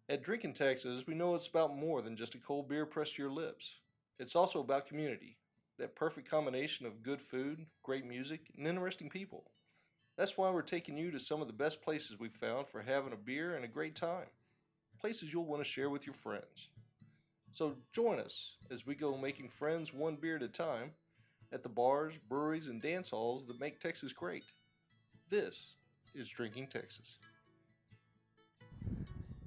At Drinking Texas, we know it's about more than just a cold beer pressed to your lips. It's also about community, that perfect combination of good food, great music, and interesting people. That's why we're taking you to some of the best places we've found for having a beer and a great time. Places you'll want to share with your friends. So join us as we go making friends one beer at a time at the bars, breweries, and dance halls that make Texas great. This is Drinking Texas.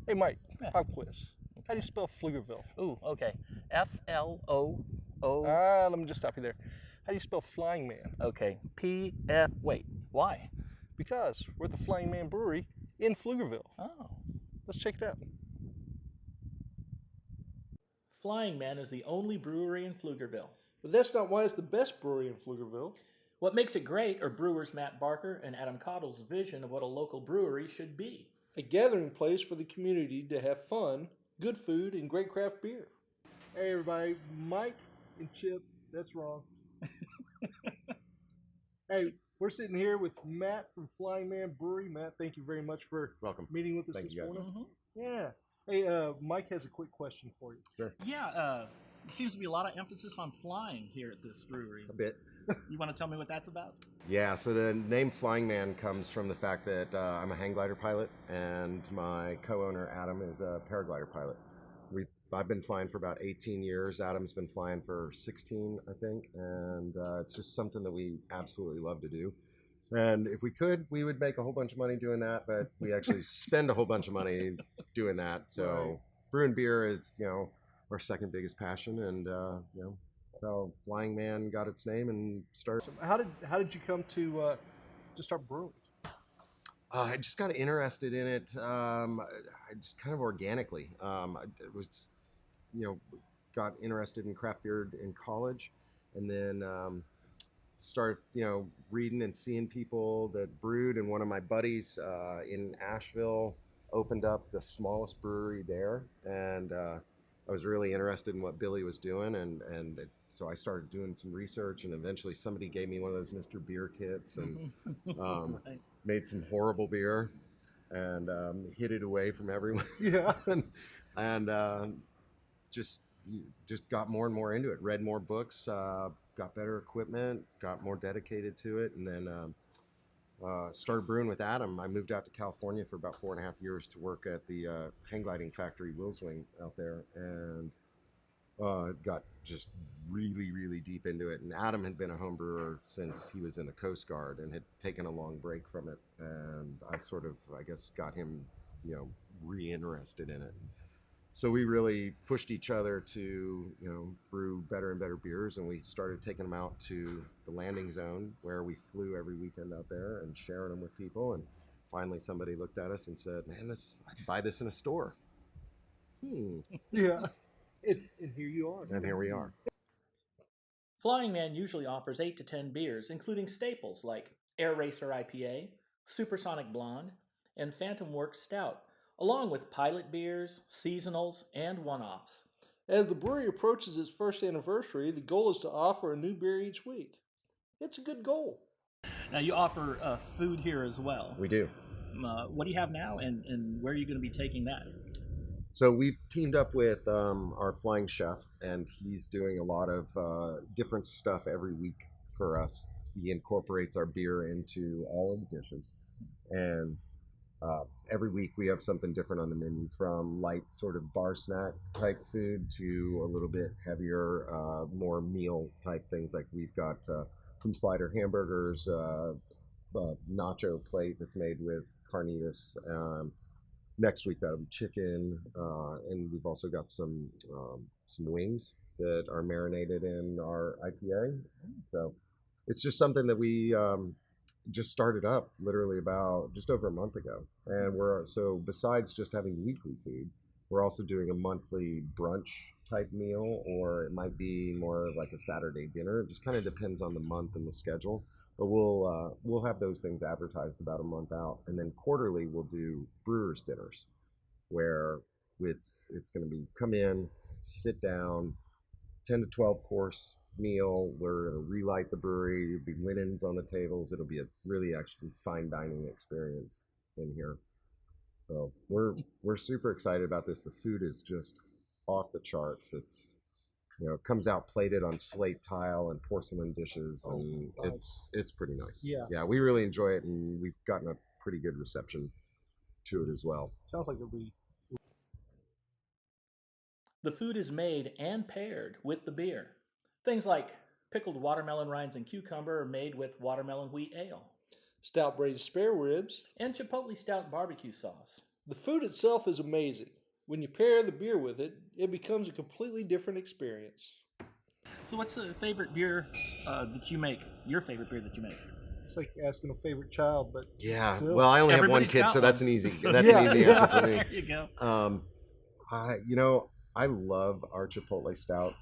Hey Mike, Yeah. pop quiz. How do you spell Pflugerville? Ooh, okay. Floo. Let me just stop you there. How do you spell Flying Man? Okay. Wait, why? Because we're at the Flying Man Brewery in Pflugerville. Oh. Let's check it out. Flying Man is the only brewery in Pflugerville. But that's not why it's the best brewery in Pflugerville. What makes it great are brewers Matt Barker and Adam Caudill's vision of what a local brewery should be. A gathering place for the community to have fun, good food, and great craft beer. Hey everybody, Mike and Chip, that's wrong. Hey, we're sitting here with Matt from Flying Man Brewery. Matt, thank you very much for Welcome. meeting with us Thank this you, guys. morning. Yeah. Hey, Mike has a quick question for you. Sure. Yeah, there seems to be a lot of emphasis on flying here at this brewery. A bit. You want to tell me what that's about? Yeah, so the name Flying Man comes from the fact that I'm a hang glider pilot and my co-owner Adam is a paraglider pilot. I've been flying for about 18 years. Adam's been flying for 16, I think, and it's just something that we absolutely love to do. And if we could, we would make a whole bunch of money doing that, but we actually spend a whole bunch of money doing that. So Right. brewing beer is, our second biggest passion, and so Flying Man got its name and started. So how did you come to start brewing? I just got interested in it. I just kind of organically. I was, got interested in craft beer in college, and then started, reading and seeing people that brewed. And one of my buddies in Asheville opened up the smallest brewery there, and I was really interested in what Billy was doing, so I started doing some research, and eventually somebody gave me one of those Mr. Beer kits, and Right. made some horrible beer, and hid it away from everyone. Yeah. and just got more and more into it. Read more books, got better equipment, got more dedicated to it, and then started brewing with Adam. I moved out to California for about 4.5 years to work at the hang gliding factory Wilswing out there, and got just really, really deep into it. And Adam had been a home brewer since he was in the Coast Guard and had taken a long break from it. And I sort of, I guess, got him, re-interested in it. So we really pushed each other to, brew better and better beers. And we started taking them out to the landing zone where we flew every weekend out there and sharing them with people. And finally somebody looked at us and said, man, I'd buy this in a store. Yeah. And here you are. And here we are. Flying Man usually offers 8 to 10 beers, including staples like Air Racer IPA, Supersonic Blonde, and Phantom Works Stout, along with pilot beers, seasonals, and one-offs. As the brewery approaches its first anniversary, the goal is to offer a new beer each week. It's a good goal. Now, you offer food here as well. We do. What do you have now, and where are you going to be taking that? So we've teamed up with our flying chef, and he's doing a lot of different stuff every week for us. He incorporates our beer into all of the dishes, and every week we have something different on the menu, from light sort of bar snack type food to a little bit heavier, more meal type things. Like we've got some slider hamburgers, nacho plate that's made with carnitas. Next week that'll be chicken, and we've also got some wings that are marinated in our IPA. So it's just something that we just started up literally about just over a month ago. And so besides just having weekly food, we're also doing a monthly brunch type meal, or it might be more of like a Saturday dinner. It just kind of depends on the month and the schedule. But we'll have those things advertised about a month out, and then quarterly we'll do brewers dinners, where it's going to be come in, sit down, 10 to 12 course meal. We're going to relight the brewery. There'll be linens on the tables. It'll be a really actually fine dining experience in here. So we're super excited about this. The food is just off the charts. It's it comes out plated on slate tile and porcelain dishes, and it's pretty nice. Yeah, we really enjoy it, and we've gotten a pretty good reception to it as well. Sounds like it'll be. The food is made and paired with the beer. Things like pickled watermelon rinds and cucumber are made with watermelon wheat ale. Stout braised spare ribs. And chipotle stout barbecue sauce. The food itself is amazing. When you pair the beer with it, it becomes a completely different experience. So what's the favorite beer that you make? Your favorite beer that you make? It's like asking a favorite child, but Yeah. still. Well, I only have one Everybody's kid, got so one. that's an easy answer for me. There you go. I love our Chipotle Stout,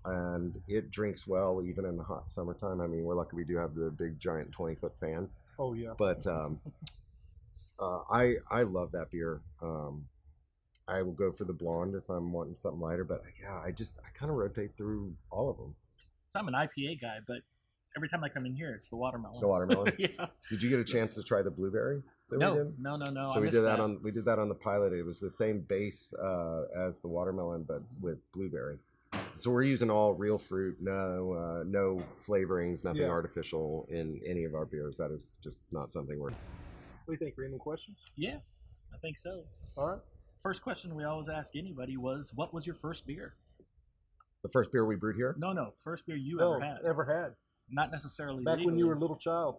and it drinks well even in the hot summertime. I mean, we're lucky we do have the big giant 20-foot fan, oh yeah. but I love that beer. I will go for the blonde if I'm wanting something lighter, but yeah, I kind of rotate through all of them. So I'm an IPA guy, but every time I come in here, it's the watermelon. The watermelon. Yeah. Did you get a chance to try the blueberry? No. So I we missed did that on the pilot. It was the same base as the watermelon, but with blueberry. So we're using all real fruit, no flavorings, nothing artificial in any of our beers. That is just not something we're. What do you think? Any questions? Yeah, I think so. All right. First question we always ask anybody was, what was your first beer? The first beer we brewed here? No, first beer you No, ever had. ever had. Not necessarily Back when legally. you were a little child.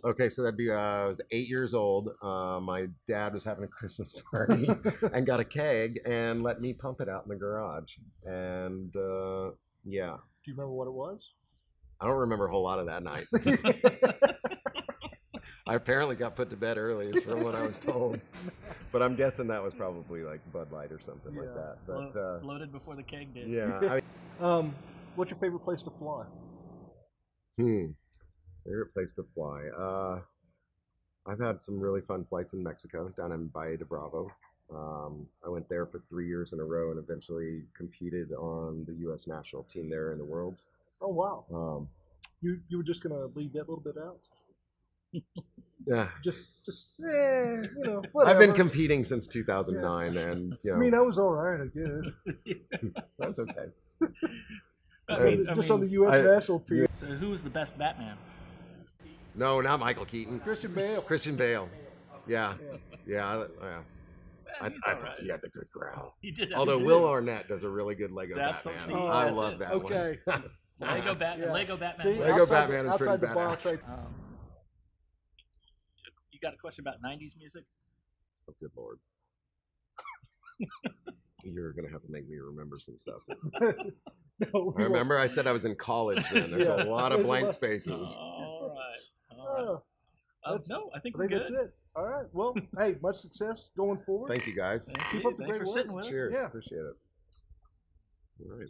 Okay, so that'd be I was 8 years old. My dad was having a Christmas party and got a keg and let me pump it out in the garage. And yeah, Do you remember what it was? I don't remember a whole lot of that night. I apparently got put to bed early, is from what I was told. But I'm guessing that was probably like Bud Light or something like that. But Floated before the keg did. yeah. What's your favorite place to fly? Favorite place to fly. I've had some really fun flights in Mexico, down in Valle de Bravo. I went there for 3 years in a row and eventually competed on the U.S. national team there in the Worlds. Oh wow. You were just gonna leave that little bit out? Yeah. Just whatever. I've been competing since 2009, and I mean, I was all right, I guess. that's okay. On the U.S. national team. So who was the best Batman? No, not Michael Keaton. Christian Bale. Christian Bale. Yeah. Yeah. He's all right. He had the good growl. He did. Although Will Arnett does a really good Lego That's Batman. some- I that's love it. that Okay. one. Lego Batman. Yeah. Lego Batman. See, Lego outside Batman is outside pretty the box, badass. You got a question about 90s music? Oh, good lord. You're going to have to make me remember some stuff. No, I remember I said I was in college then. There's a lot of blank spaces. All right. No, I think we're that's good. it. All right. Well, hey, much success going forward. Thank you guys. Thank Keep you. up the Thanks great for work. sitting with us. Cheers. Yeah. Appreciate it. All right.